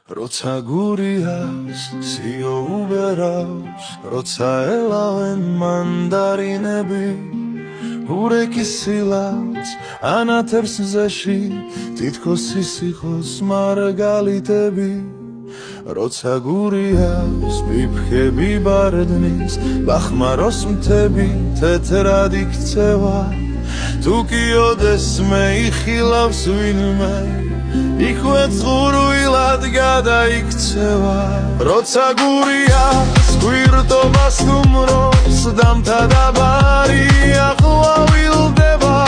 როცა გურიას სიო უბერავს, როცა ელავენ მანდარინები, ურეკის სილაც ანათებს მზეში, თითქოს ის იყოს მარგალიტები. როცა გურიას ბიფხები ბარდნის, ბახმაროს მთები თეთრად იქცევა, თუ კი ოდესმე იხილავს ვინმე, იქვე წყურვილად გადაიქცევა. როცა გურიას გვირტობა სტუმრობს, დამთა დაბარი ახლა ვილდება,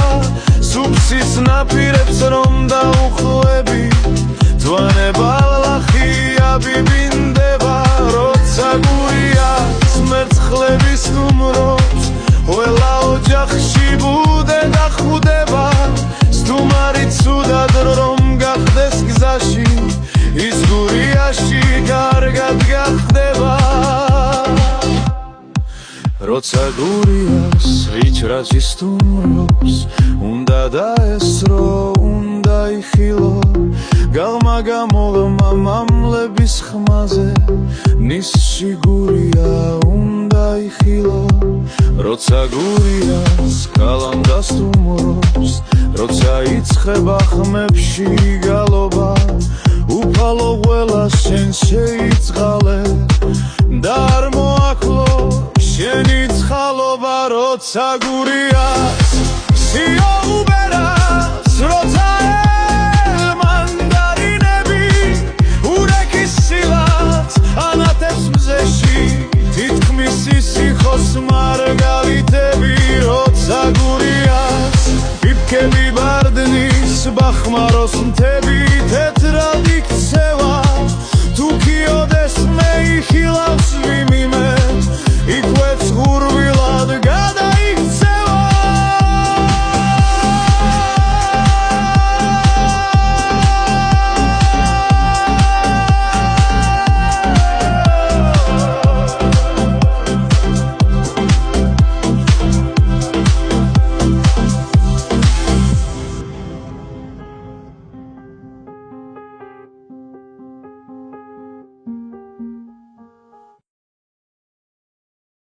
სუფსის ნაპირებს რომ დაუხვები, თვანება ლახია ბიბინდება. როცა გურიას მერცხლები სტუმრობს, ყველა ოჯახში ბუდე დახვდება, სტუმარი ცუდად რომ გახდეს გზაში, ის გურიაში კარგად გახდება. როცა გურიას ვიჭრაჭი სტუმრობს, უნდა დაესრო, უნდა იხილო, გალმა გამოღმა მამლების ხმაზე, ნისში გურია უნდა იხილო. როცა გურიას კალანდა სტუმრობს, როცა იცხება ხმებში გალობა, უფალო ყველა შენ შეიწყალე და არ მოაკლო შენი ცხალობა. როცა გურიას სიო უბერავს, როცა მანდარინები, ურეკის სილაც ანათებს მზეში, თითქმის ის იყოს მარგალიტები. როცა გურიას ბიფხები ბარდნის, ბახმაროს მთები